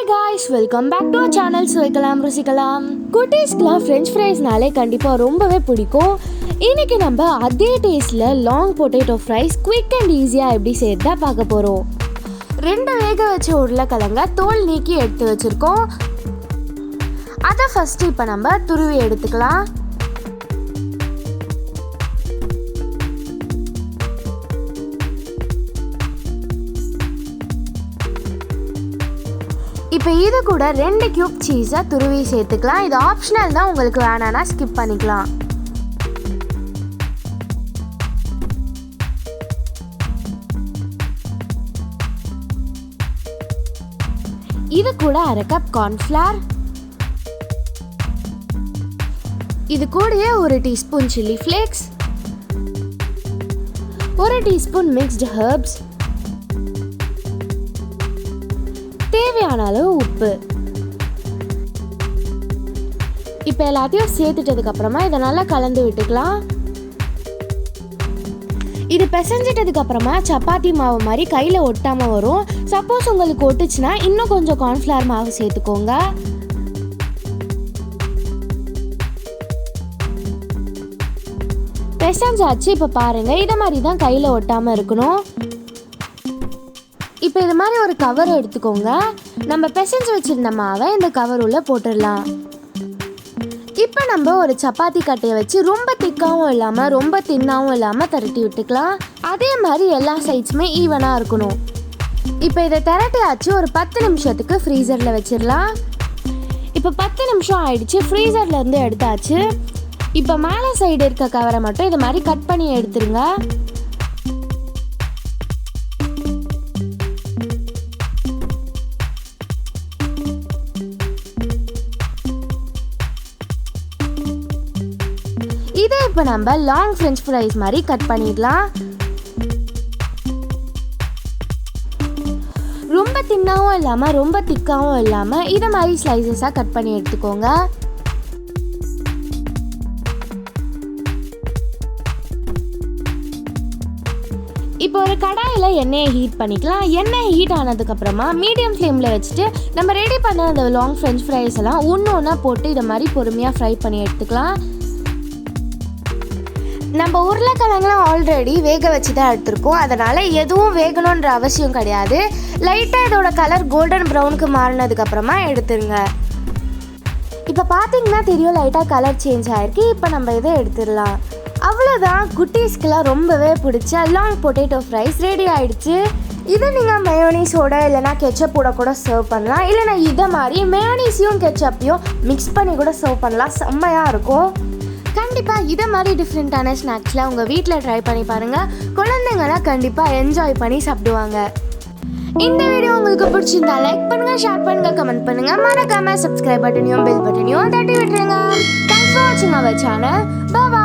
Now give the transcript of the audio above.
Hi guys, welcome back to our channel சுவைக்கலாம் ருசிக்கலாம். குட்டீஸ்க்குலாம் ஃப்ரெஞ்ச் ஃப்ரைஸ்னாலே கண்டிப்பாக ரொம்பவே பிடிக்கும். இன்றைக்கி நம்ம அதே டேஸ்ட்டில் long potato fries quick and ஈஸியாக எப்படி செய்யறதா பார்க்க போகிறோம். 2 வேக வச்ச உருளைக்கிழங்க தோல் நீக்கி எடுத்து வச்சுருக்கோம். அதை ஃபஸ்ட்டு இப்போ நம்ம துருவி எடுத்துக்கலாம். இப்போ இது கூட 2 கியூப் சீஸை துருவி சேர்த்துக்கலாம். இது ஆப்ஷனல் தான், உங்களுக்கு வேணான்னா ஸ்கிப் பண்ணிக்கலாம். இது கூட 1/2 கப் கார்ன்ஃப்ளவர், இது கூடயே 1 teaspoon chilli flakes, 1 teaspoon mixed herbs, தேவையான அளவு உப்பு. இப்போ எல்லாத்தையும் சேர்த்துட்டதுக்கு அப்புறமா இதை நல்லா கலந்து விட்டுக்கலாம். இது பிசைஞ்சிட்டதுக்கு அப்புறமா சப்பாத்தி மாவு மாதிரி கையில் ஒட்டாம வரும். சப்போஸ் உங்களுக்கு ஒட்டுச்சுன்னா இன்னும் கொஞ்சம் கார்ன்ஃப்ளவர் மாவு சேர்த்துக்கோங்க. பிசைஞ்சாச்சு. இப்போ பாருங்க, இதை மாதிரி தான் கையில் ஒட்டாம இருக்கணும். இப்போ இது மாதிரி ஒரு கவர் எடுத்துக்கோங்க. நம்ம பிசைஞ்சு வச்சிருந்த மாவை இந்த கவர் உள்ள போட்டுடலாம். இப்போ நம்ம ஒரு சப்பாத்தி கட்டையை வச்சு ரொம்ப திக்காகவும் இல்லாமல் ரொம்ப தின்னாகவும் இல்லாமல் திரட்டி விட்டுக்கலாம். அதே மாதிரி எல்லா சைட்ஸுமே ஈவனாக இருக்கணும். இப்போ இதை திரட்டியாச்சு. ஒரு 10 நிமிஷத்துக்கு ஃப்ரீசரில் வச்சிடலாம். இப்போ 10 நிமிஷம் ஆயிடுச்சு. ஃப்ரீசர்லேருந்து எடுத்தாச்சு. இப்போ மேலே சைடு இருக்க கவரை மட்டும் இது மாதிரி கட் பண்ணி எடுத்துருங்க. இதை இப்போ நம்ம லாங் ஃப்ரெஞ்ச் ஃப்ரைஸ் மாதிரி கட் பண்ணிடலாம். ரொம்ப தின்னாகவும் இல்லாமல் ரொம்ப திக்காகவும் இல்லாமல் இதை மாதிரி ஸ்லைசஸாக கட் பண்ணி எடுத்துக்கோங்க. இப்போ ஒரு கடாயில் எண்ணெயை ஹீட் பண்ணிக்கலாம். எண்ணெய் ஹீட் ஆனதுக்கப்புறமா மீடியம் ஃப்ளேமில் வச்சுட்டு நம்ம ரெடி பண்ண அந்த லாங் ஃப்ரெஞ்ச் ஃப்ரைஸ் எல்லாம் ஒன்று ஒன்றா போட்டு இதை மாதிரி பொறுமையாக ஃப்ரை பண்ணி எடுத்துக்கலாம். நம்ம உருளைக்கிழங்குலாம் ஆல்ரெடி வேக வச்சு தான் எடுத்துருக்கோம். அதனால் எதுவும் வேகணுன்ற அவசியம் கிடையாது. லைட்டாக இதோட கலர் கோல்டன் ப்ரௌனுக்கு மாறினதுக்கப்புறமா எடுத்துருங்க. இப்போ பார்த்தீங்கன்னா தெரியும், லைட்டாக கலர் சேஞ்ச் ஆகிருக்கு. இப்போ நம்ம இதை எடுத்துடலாம். அவ்வளோதான், குட்டீஸ்க்கெலாம் ரொம்பவே பிடிச்ச லாங் பொட்டேட்டோ ஃப்ரைஸ் ரெடி ஆகிடுச்சு. இதை நீங்கள் மயோனீஸோட இல்லைனா கெச்சப்போட கூட சர்வ் பண்ணலாம். இல்லைனா இதை மாதிரி மயோனீஸையும் கெச்சப்பையும் மிக்ஸ் பண்ணி கூட சர்வ் பண்ணலாம். செம்மையாக இருக்கும். கண்டிப்பாக இதை மாதிரி டிஃப்ரெண்ட்டான ஸ்நாக்ஸ்லாம் உங்கள் வீட்டில் ட்ரை பண்ணி பாருங்கள். குழந்தைங்களாம் கண்டிப்பாக என்ஜாய் பண்ணி சாப்பிடுவாங்க. இந்த வீடியோ உங்களுக்கு பிடிச்சிருந்தா லைக் பண்ணுங்கள், ஷேர் பண்ணுங்கள், கமெண்ட் பண்ணுங்கள். மறக்காமல் சப்ஸ்கிரைப் பட்டனையும் பெல் பட்டனையும் தட்டி விட்டுருங்க. தேங்க்ஸ் ஃபார் வாட்சிங் அவர் சேனல். பாய்.